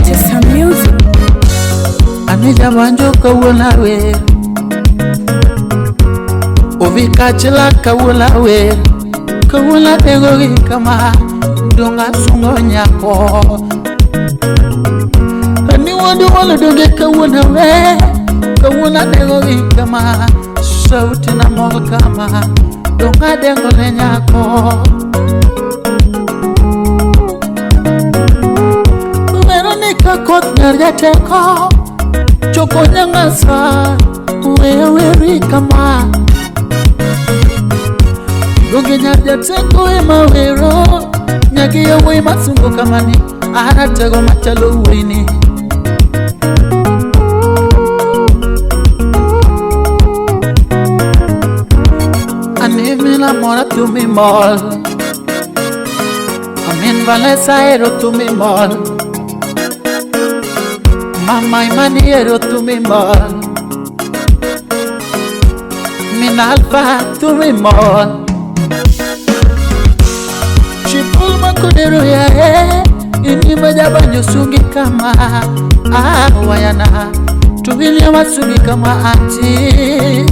Just some music. Anija manjo kawula we Ovikachila kawula we Kawula tegori kama Dunga sungo nyako Ani wadu wala doge kawula we Kawula tegori kama Sauti na mol kama Dunga dengole nyako Veronica kot nerjateko Choko nyangasa Wewe kama Gonge nyarjateko emawero Nyagi yawe masungo kamani Aratego machalo wini Animila mora tu mi mol Amin Vanessa ero tu mi mol Mama imaniero tu mi mol Min alfa tu mi mol Chipul makodero ya Ini majabanyo sungi kama wayana Tubilia masungi kama anti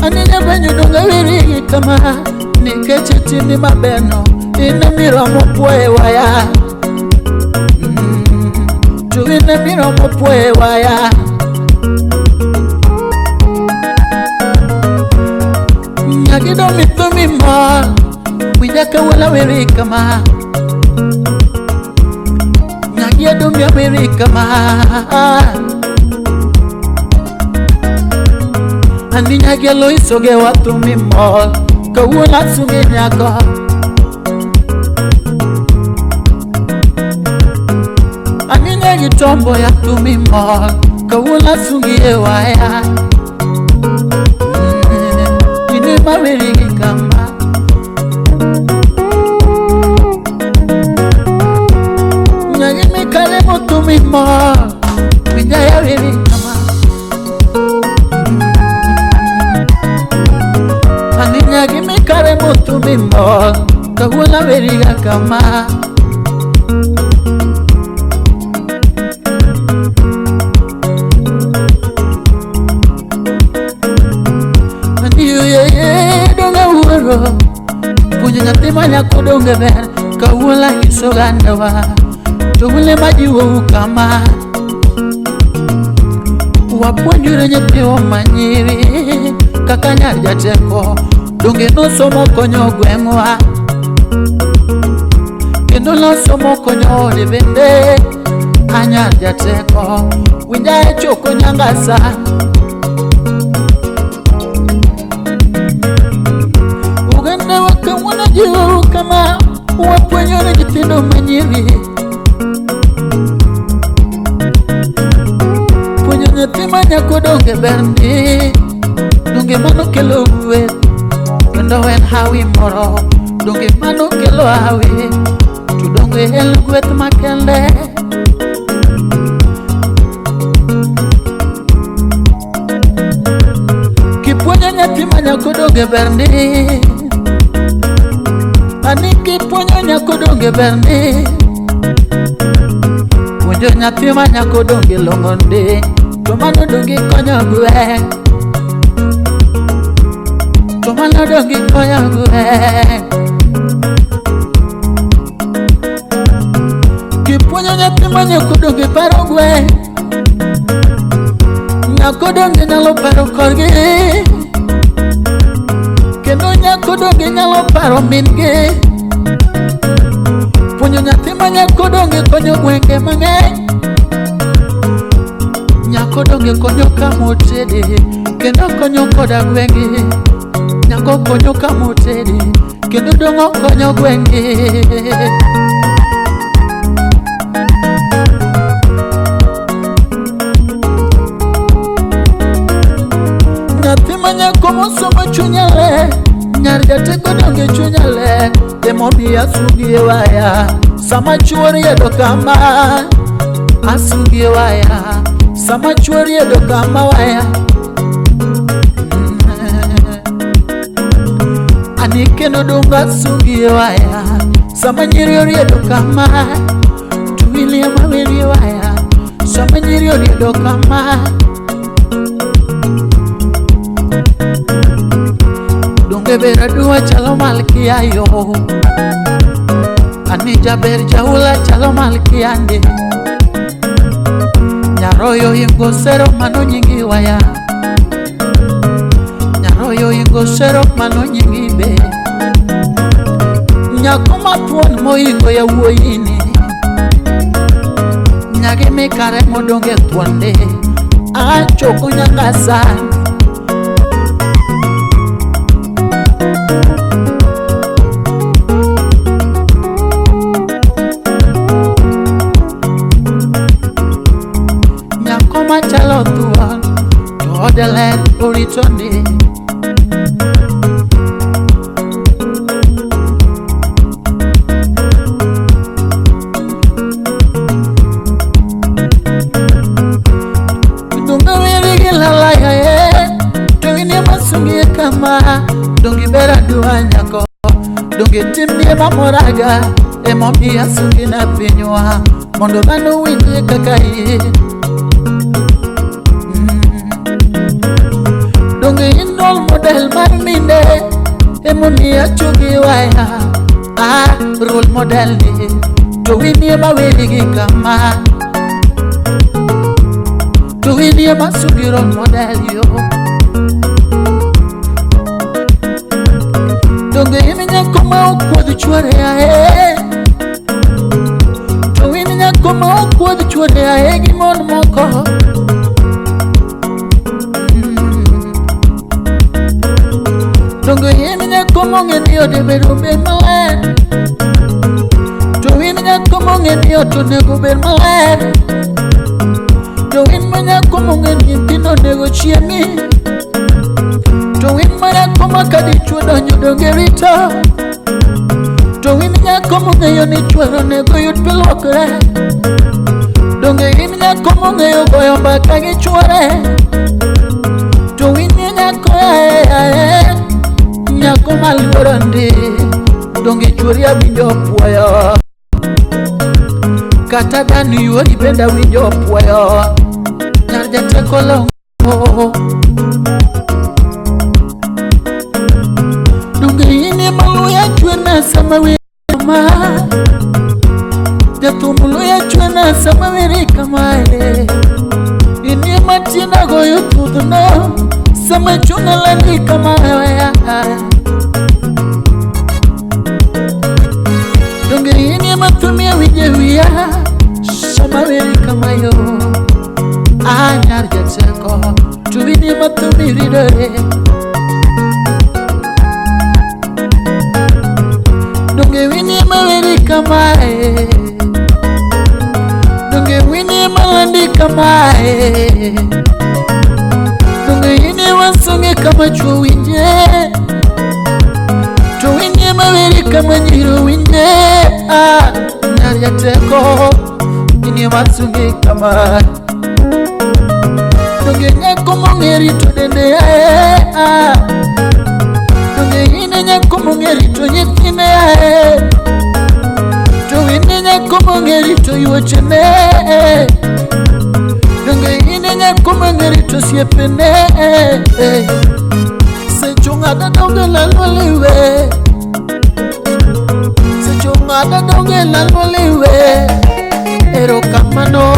Anina banyo donga wiri kama Nikeche tini mabeno Ina miromo poe waya Tuina miromo poe waya Nyagido mito mimo Wijaka wala wiri kama Nyagido mia wiri kama Andinya gelo isoge watu mimol Kawula sunge nyako Andinya gitombo ya tu mimol Kawula sunge waya Ini mawirigi kama Nyagi mikale motu mimol Minjaya wirigi kama Nyagi mikare mutu mimol Kawula veriga kama Andiyo ye donga uwero Punya nyatima nyako donga ber Kawula isogandawa Tugule majiwo kama Wapunjure nyetiwa manyiri Kakanya jateko Dunge no somo konyo gwengwa Kendo no somo konyo libende Anya jateko Winja choko nyangasa Uganda waka wana jiwa kama Wapunyo na jitindo manyiri Punyo nyatima nyako donge berndi Dunge mano kelo uwe Kendo wen hawi moro Dunge mano kelo hawi Tudonge hel gwet makende Kipunya nyatima nyako donge berndi Ani kipunya nyako donge berndi Punyo nyatima nyako donge longonde Tomano donge konyo gwe Tomano donge konyo gwe Kipunya nyatima nyako donge paro gwe Nyako donge nyalo paro korge Kendo nyako donge nyalo paro minge Punyo nyatima nyako donge konyo gwenge mange Nyako donge konyo kamotede Kendo konyo koda gwenge Nyako konyo kamotede Kendo dongo konyo gwenge Nyatima nyako mosomo chunyale Nyarga teko donge chunyale Demobi asugi waya Sama chuori yedo kama Asugi waya sama chwori edo kama waya ani kendo dunga sungi waya sama nyiri edo kama tuwili ya mawili waya sama nyiri edo kama dunge bera dua chalo malkia yo ani jaber jaula chalo malkia ande nyaroyo ingo sero mano nyingi waya nyaroyo ingo sero mano nyingi be nyakoma tuon moingo ya uoyini nyage mekare modonge tuonde achoko nyangasa chalo tuan to odelet oritonde dunga wiri gilala ya to ini masungi kama dungi bera dua nyako dungi timni mamoraga emobi asungi na pinywa mondo bano winje kakai Donge indol model marminde emoni achugi waya role model ni to wini mawili kama to wini masugi role model yo Donge iminya koma ukwadi chware ya to wini nyakoma ukwadi chware ya gimon moko Donge yeminya komonge niyo deberu ben maler To wiminya komonge niyo to nego ben maler To wiminya komonge niyo nego chiemi To wiminya komonge kadi chua donyo donge rito To wiminya komonge yo ni chuaro nego yut pilokre Donge yiminya komonge yo goyo baka gi chuare To wiminya koya nyako malworande donge chwori winjo puoyo kata dani yori benda winjo puoyo nyar jateko longo donge ini maluya chwena sama wima jatumuluya chwena sama wiri kama ini matina goyo tudno sama chuna landi kama ya Donge ini matumia wijewiya sama wiri kama yo anyar jateko tuwini matumi ridore Donge wini mawiri kama Donge wini malandi kama Donge ini wasunge kama chuo winje To winje mawiri kama nyiro winje Nyari ya teko ini wasunge kama Donge nyako mongeri to dende Donge ini nyako mongeri to nyekine To winje nyako mongeri to yuochene Donge ini nyako mongeri to siepene Se chunga da donge laloliwe Se chunga da donge laloliwe Ero kamano